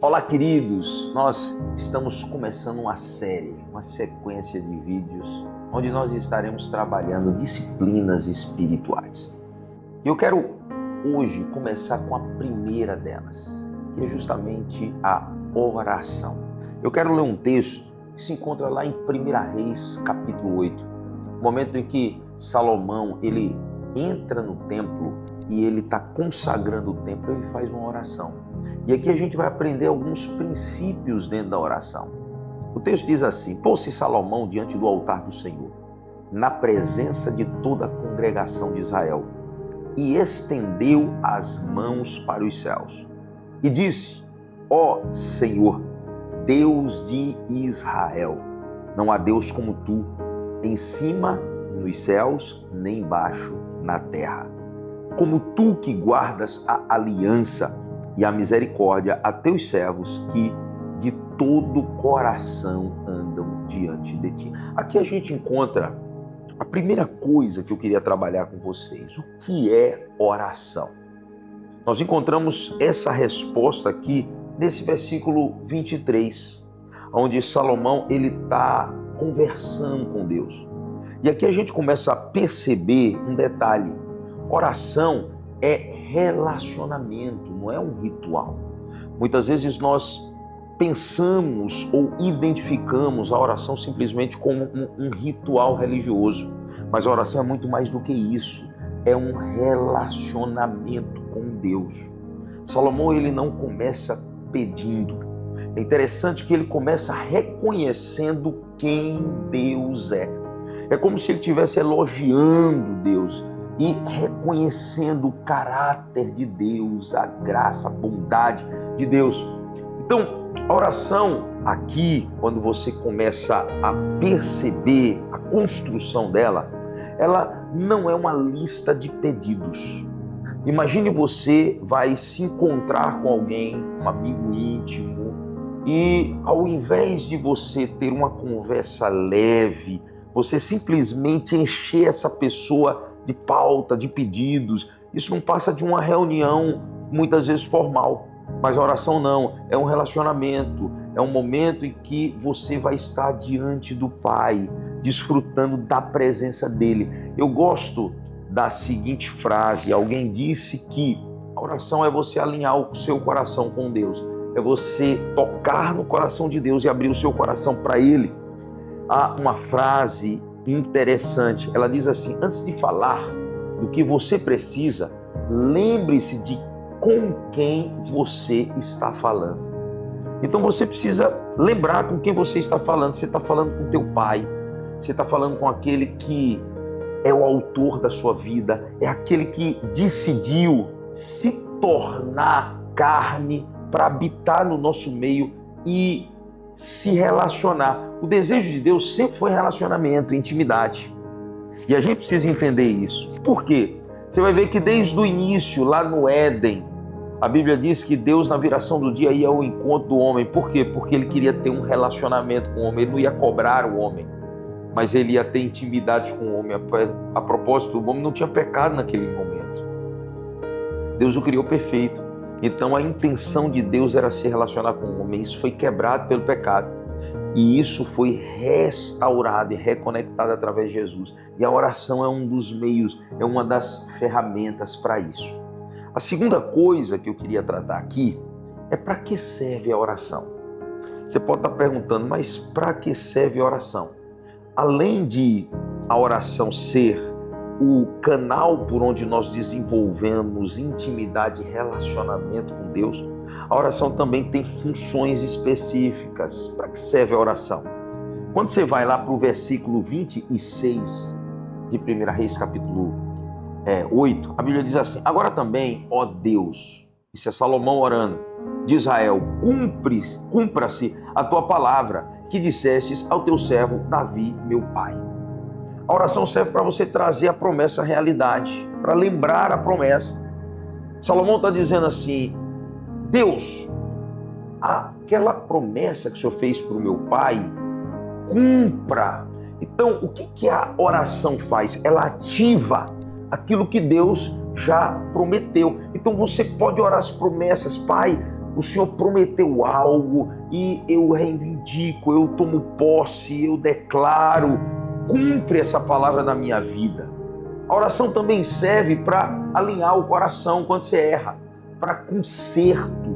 Olá, queridos! Nós estamos começando uma série, uma sequência de vídeos onde nós estaremos trabalhando disciplinas espirituais. E eu quero hoje começar com a primeira delas, que é justamente a oração. Eu quero ler um texto que se encontra lá em 1 Reis, capítulo 8, momento em que Salomão ele entra no templo e ele está consagrando o templo, ele faz uma oração. E aqui a gente vai aprender alguns princípios dentro da oração. O texto diz assim: pôs-se Salomão diante do altar do Senhor, na presença de toda a congregação de Israel, e estendeu as mãos para os céus, e disse: ó Senhor, Deus de Israel, não há Deus como tu, em cima nos céus, nem embaixo na terra. Como tu que guardas a aliança e a misericórdia a teus servos que de todo coração andam diante de ti. Aqui a gente encontra a primeira coisa que eu queria trabalhar com vocês. O que é oração? Nós encontramos essa resposta aqui nesse versículo 23, onde Salomão ele está conversando com Deus. E aqui a gente começa a perceber um detalhe. Oração é relacionamento, não é um ritual. Muitas vezes nós pensamos ou identificamos a oração simplesmente como um ritual religioso, mas a oração é muito mais do que isso, é um relacionamento com Deus. Salomão ele não começa pedindo, é interessante que ele começa reconhecendo quem Deus é. É como se ele estivesse elogiando Deus e reconhecendo o caráter de Deus, a graça, a bondade de Deus. Então, a oração aqui, quando você começa a perceber a construção dela, ela não é uma lista de pedidos. Imagine você vai se encontrar com alguém, um amigo íntimo, e ao invés de você ter uma conversa leve, você simplesmente encher essa pessoa de pauta, de pedidos. Isso não passa de uma reunião, muitas vezes formal. Mas a oração não, é um relacionamento, é um momento em que você vai estar diante do Pai, desfrutando da presença dele. Eu gosto da seguinte frase: alguém disse que a oração é você alinhar o seu coração com Deus, é você tocar no coração de Deus e abrir o seu coração para ele. Há uma frase interessante, ela diz assim: antes de falar do que você precisa, lembre-se de com quem você está falando. Então você precisa lembrar com quem você está falando. Você está falando com teu pai, você está falando com aquele que é o autor da sua vida, é aquele que decidiu se tornar carne para habitar no nosso meio e se relacionar. O desejo de Deus sempre foi relacionamento, intimidade. E a gente precisa entender isso. Por quê? Você vai ver que desde o início, lá no Éden, a Bíblia diz que Deus, na viração do dia, ia ao encontro do homem. Por quê? Porque ele queria ter um relacionamento com o homem. Ele não ia cobrar o homem, mas ele ia ter intimidade com o homem. A propósito, o homem não tinha pecado naquele momento. Deus o criou perfeito. Então a intenção de Deus era se relacionar com o homem. Isso foi quebrado pelo pecado. E isso foi restaurado e reconectado através de Jesus. E a oração é um dos meios, é uma das ferramentas para isso. A segunda coisa que eu queria tratar aqui é para que serve a oração. Você pode estar perguntando, mas para que serve a oração? Além de a oração ser o canal por onde nós desenvolvemos intimidade e relacionamento com Deus, a oração também tem funções específicas. Para que serve a oração? Quando você vai lá para o versículo 26 de 1 Reis, capítulo 8, a Bíblia diz assim: agora também, ó Deus, isso é Salomão orando, de Israel, cumpra-se a tua palavra que dissestes ao teu servo Davi, meu pai. A oração serve para você trazer a promessa à realidade, para lembrar a promessa. Salomão está dizendo assim: Deus, aquela promessa que o Senhor fez para o meu pai, cumpra. Então, o que a oração faz? Ela ativa aquilo que Deus já prometeu. Então você pode orar as promessas: Pai, o Senhor prometeu algo e eu reivindico, eu tomo posse, eu declaro, cumpre essa palavra na minha vida. A oração também serve para alinhar o coração quando você erra, para conserto,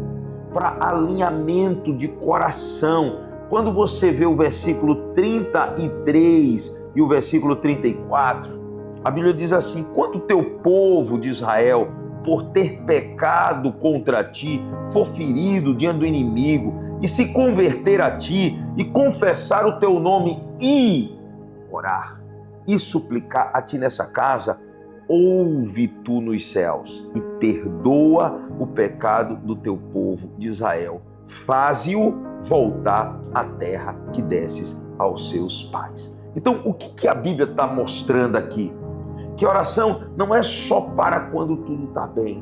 para alinhamento de coração. Quando você vê o versículo 33 e o versículo 34, a Bíblia diz assim: quando o teu povo de Israel, por ter pecado contra ti, for ferido diante do inimigo, e se converter a ti, e confessar o teu nome, e orar, e suplicar a ti nessa casa, ouve tu nos céus, e perdoa o pecado do teu povo de Israel. Faze-o voltar à terra que desses aos seus pais. Então, o que a Bíblia está mostrando aqui? Que oração não é só para quando tudo está bem.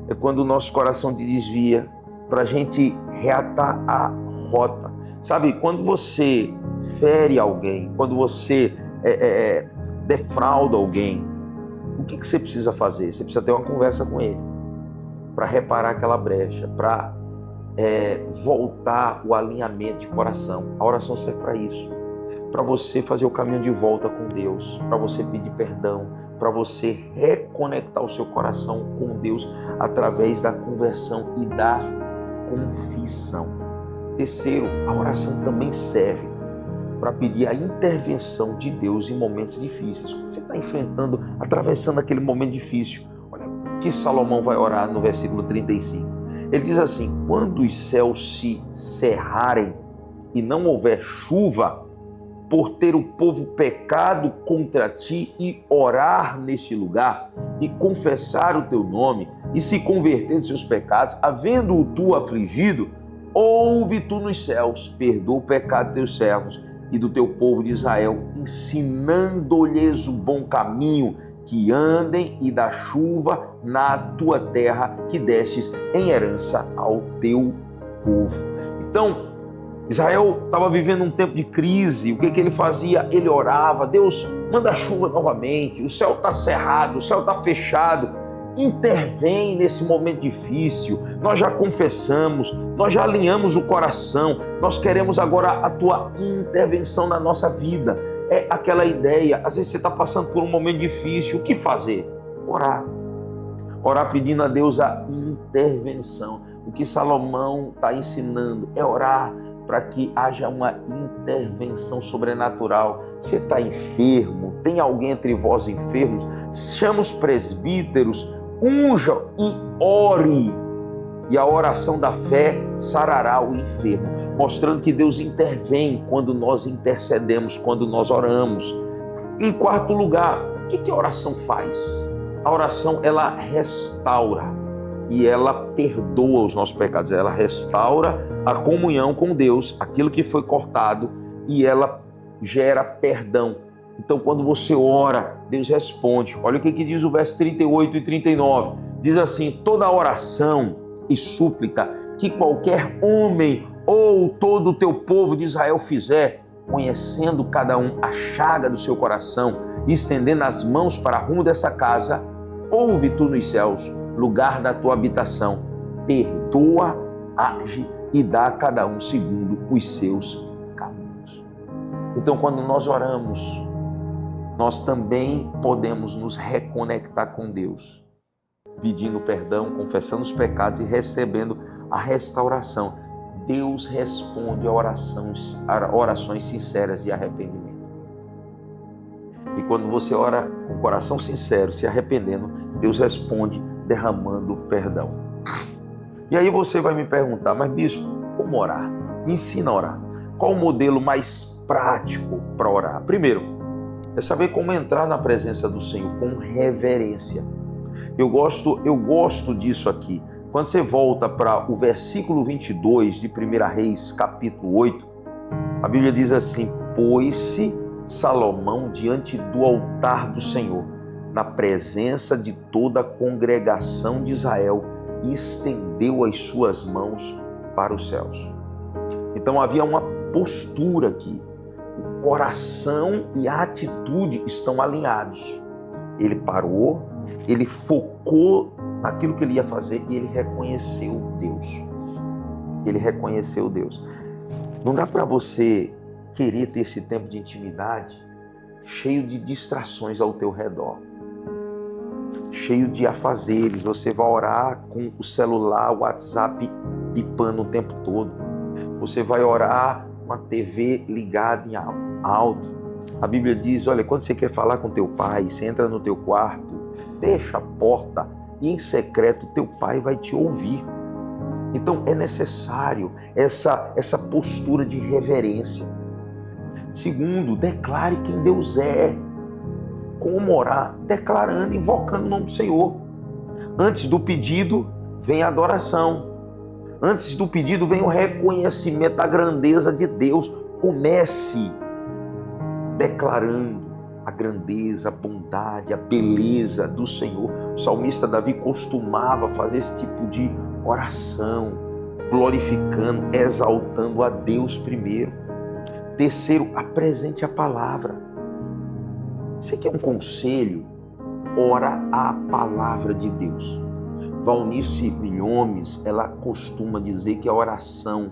É quando o nosso coração te desvia, para a gente reatar a rota. Sabe, quando você fere alguém, quando você defrauda alguém, o que você precisa fazer? Você precisa ter uma conversa com ele, para reparar aquela brecha, para voltar o alinhamento de coração. A oração serve para isso. Para você fazer o caminho de volta com Deus, para você pedir perdão, para você reconectar o seu coração com Deus através da conversão e da confissão. Terceiro, a oração também serve para pedir a intervenção de Deus em momentos difíceis. Quando você está enfrentando, atravessando aquele momento difícil, olha o que Salomão vai orar no versículo 35. Ele diz assim: quando os céus se cerrarem e não houver chuva, por ter o povo pecado contra ti, e orar neste lugar, e confessar o teu nome, e se converter de seus pecados, havendo-o tu afligido, ouve tu nos céus, perdoa o pecado de teus servos e do teu povo de Israel, ensinando-lhes o bom caminho, que andem, e da chuva na tua terra, que destes em herança ao teu povo. Então, Israel estava vivendo um tempo de crise. O que ele fazia? Ele orava: Deus, manda chuva novamente, o céu está cerrado, o céu está fechado, intervém nesse momento difícil. Nós já confessamos, nós já alinhamos o coração, nós queremos agora a tua intervenção na nossa vida. É aquela ideia, às vezes você está passando por um momento difícil, o que fazer? Orar. Orar pedindo a Deus a intervenção. O que Salomão está ensinando é orar para que haja uma intervenção sobrenatural. Você está enfermo, tem alguém entre vós enfermos, chama os presbíteros, unja e ore. E a oração da fé sarará o enfermo, mostrando que Deus intervém quando nós intercedemos, quando nós oramos. Em quarto lugar, o que a oração faz? A oração, ela restaura e ela perdoa os nossos pecados. Ela restaura a comunhão com Deus, aquilo que foi cortado, e ela gera perdão. Então, quando você ora, Deus responde. Olha o que diz o verso 38 e 39. Diz assim: toda oração e súplica que qualquer homem ou todo o teu povo de Israel fizer, conhecendo cada um a chaga do seu coração e estendendo as mãos para rumo dessa casa, ouve tu nos céus, lugar da tua habitação, perdoa, age e dá a cada um segundo os seus caminhos. Então, quando nós oramos, nós também podemos nos reconectar com Deus, pedindo perdão, confessando os pecados e recebendo a restauração. Deus responde a orações sinceras de arrependimento. E quando você ora com coração sincero, se arrependendo, Deus responde derramando perdão. E aí você vai me perguntar: mas bispo, como orar? Me ensina a orar. Qual o modelo mais prático para orar? Primeiro, é saber como entrar na presença do Senhor com reverência. Eu gosto disso aqui. Quando você volta para o versículo 22 de 1 Reis, capítulo 8, a Bíblia diz assim: pôs-se Salomão diante do altar do Senhor, na presença de toda a congregação de Israel, e estendeu as suas mãos para os céus. Então havia uma postura aqui. O coração e a atitude estão alinhados. Ele parou, ele focou naquilo que ele ia fazer e ele reconheceu Deus. Ele reconheceu Deus. Não dá para você querer ter esse tempo de intimidade cheio de distrações ao teu redor, cheio de afazeres. Você vai orar com o celular, o WhatsApp pipando o tempo todo. Você vai orar com a TV ligada em alto. A Bíblia diz, olha, quando você quer falar com teu pai, você entra no teu quarto, fecha a porta e em secreto teu pai vai te ouvir. Então é necessário essa postura de reverência. Segundo, declare quem Deus é. Como orar? Declarando, invocando o nome do Senhor. Antes do pedido, vem a adoração. Antes do pedido, vem o reconhecimento da grandeza de Deus. Comece declarando a grandeza, a bondade, a beleza do Senhor. O salmista Davi costumava fazer esse tipo de oração, glorificando, exaltando a Deus primeiro. Terceiro, apresente a palavra. Você quer um conselho? Ora a palavra de Deus. Valnice Milhomes, ela costuma dizer que a oração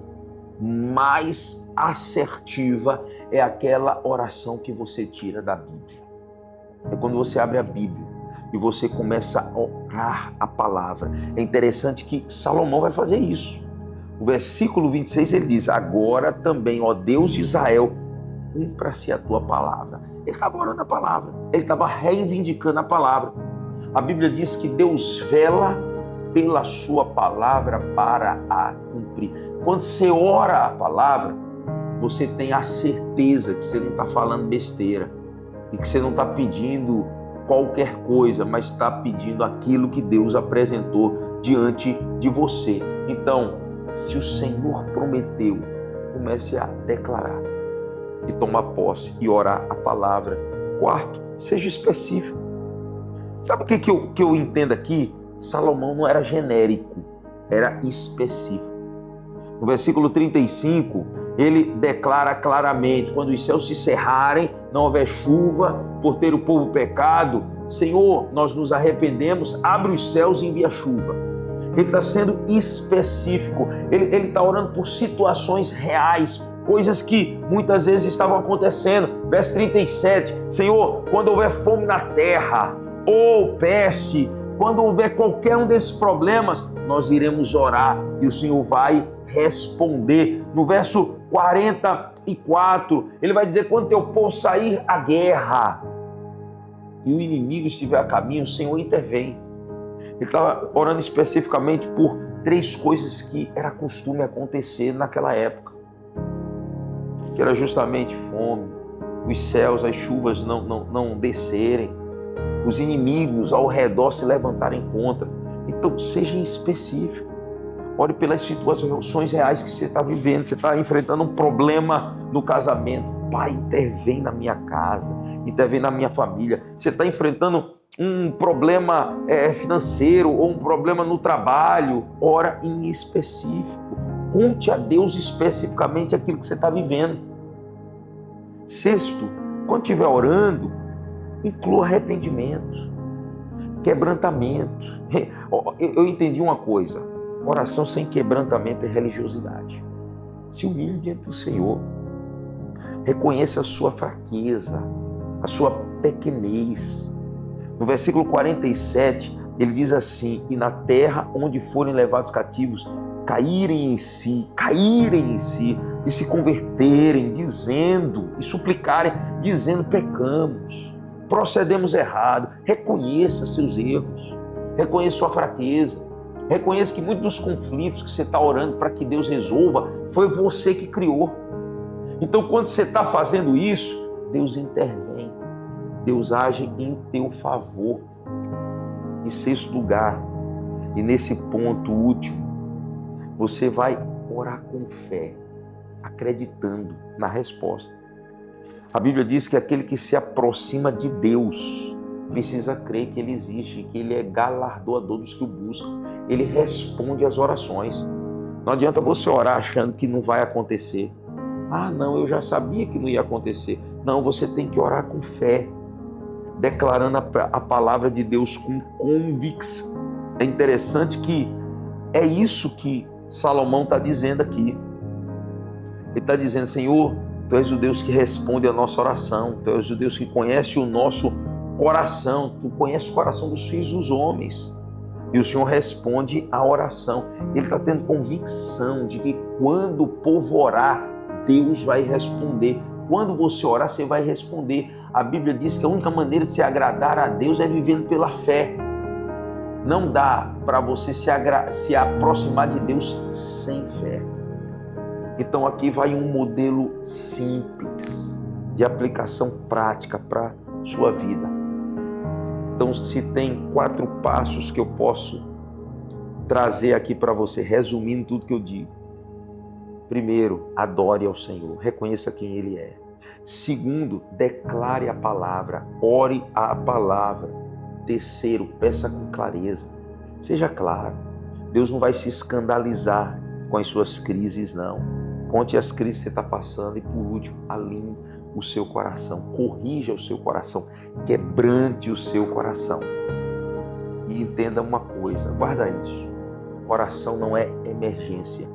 mais assertiva é aquela oração que você tira da Bíblia. É quando você abre a Bíblia e você começa a orar a palavra. É interessante que Salomão vai fazer isso. O versículo 26 ele diz, agora também, ó Deus de Israel, cumpra-se a tua palavra. Ele estava orando a palavra, ele estava reivindicando a palavra. A Bíblia diz que Deus vela pela sua palavra para a cumprir. Quando você ora a palavra, você tem a certeza que você não está falando besteira e que você não está pedindo qualquer coisa, mas está pedindo aquilo que Deus apresentou diante de você. Então, se o Senhor prometeu, comece a declarar e tomar posse e orar a palavra. Quarto, seja específico. Sabe o que eu entendo aqui? Salomão não era genérico, era específico. No versículo 35, ele declara claramente, quando os céus se cerrarem, não houver chuva, por ter o povo pecado, Senhor, nós nos arrependemos, abre os céus e envia chuva. Ele está sendo específico, ele está orando por situações reais, coisas que muitas vezes estavam acontecendo. Verso 37, Senhor, quando houver fome na terra, ou peste, quando houver qualquer um desses problemas, nós iremos orar e o Senhor vai responder. No verso 44, ele vai dizer, quando teu povo sair à guerra e o inimigo estiver a caminho, o Senhor intervém. Ele estava orando especificamente por 3 coisas que era costume acontecer naquela época. Que era justamente fome, os céus, as chuvas não descerem, os inimigos ao redor se levantarem contra. Então, seja específico. Ore pelas situações reais que você está vivendo. Você está enfrentando um problema no casamento. Pai, intervém na minha casa, intervém na minha família. Você está enfrentando um problema financeiro ou um problema no trabalho. Ora em específico. Conte a Deus especificamente aquilo que você está vivendo. Sexto, quando estiver orando, inclua arrependimentos, quebrantamentos. Eu entendi uma coisa, oração sem quebrantamento é religiosidade. Se humilhe diante do Senhor, reconheça a sua fraqueza, a sua pequenez. No versículo 47, ele diz assim, e na terra onde forem levados cativos, caírem em si e se converterem, dizendo, e suplicarem, dizendo, pecamos, procedemos errado. Reconheça seus erros, reconheça sua fraqueza, reconheça que muitos dos conflitos que você está orando para que Deus resolva, foi você que criou. Então, quando você está fazendo isso, Deus intervém, Deus age em teu favor. Em sexto lugar, e nesse ponto último, você vai orar com fé, acreditando na resposta. A Bíblia diz que aquele que se aproxima de Deus precisa crer que Ele existe, que Ele é galardoador dos que o buscam. Ele responde às orações. Não adianta você orar achando que não vai acontecer. Ah, não, eu já sabia que não ia acontecer. Não, você tem que orar com fé, declarando a palavra de Deus com convicção. É interessante que é isso que Salomão está dizendo aqui. Ele está dizendo: Senhor, Tu és o Deus que responde a nossa oração. Tu és o Deus que conhece o nosso coração. Tu conheces o coração dos filhos dos homens. E o Senhor responde a oração. Ele está tendo convicção de que quando o povo orar, Deus vai responder. Quando você orar, você vai responder. A Bíblia diz que a única maneira de se agradar a Deus é vivendo pela fé. Não dá para você se aproximar de Deus sem fé. Então aqui vai um modelo simples de aplicação prática para a sua vida. Então, se tem 4 passos que eu posso trazer aqui para você, resumindo tudo que eu digo. Primeiro, adore ao Senhor, reconheça quem Ele é. Segundo, declare a palavra, ore a palavra. Terceiro, peça com clareza, seja claro. Deus não vai se escandalizar com as suas crises, não. Conte as crises que você está passando e, por último, alinhe o seu coração, corrija o seu coração, quebrante o seu coração. E entenda uma coisa, guarda isso: oração não é emergência,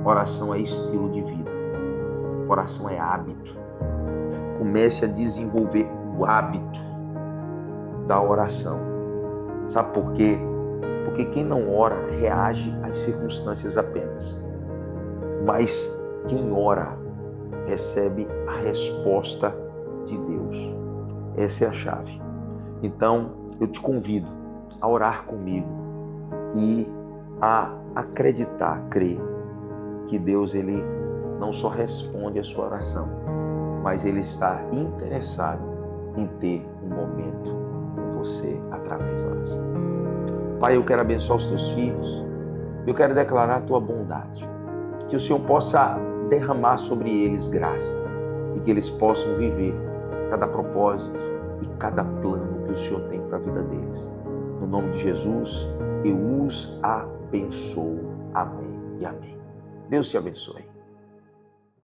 oração é estilo de vida, oração é hábito. Comece a desenvolver o hábito da oração. Sabe por quê? Porque quem não ora reage às circunstâncias apenas, mas quem ora recebe a resposta de Deus. Essa é a chave. Então, eu te convido a orar comigo e a acreditar, crer que Deus, Ele não só responde a sua oração, mas Ele está interessado em ter um momento com você através da oração. Pai, eu quero abençoar os teus filhos, eu quero declarar a tua bondade, que o Senhor possa derramar sobre eles graça e que eles possam viver cada propósito e cada plano que o Senhor tem para a vida deles. No nome de Jesus, eu os abençoo. Amém e amém. Deus te abençoe.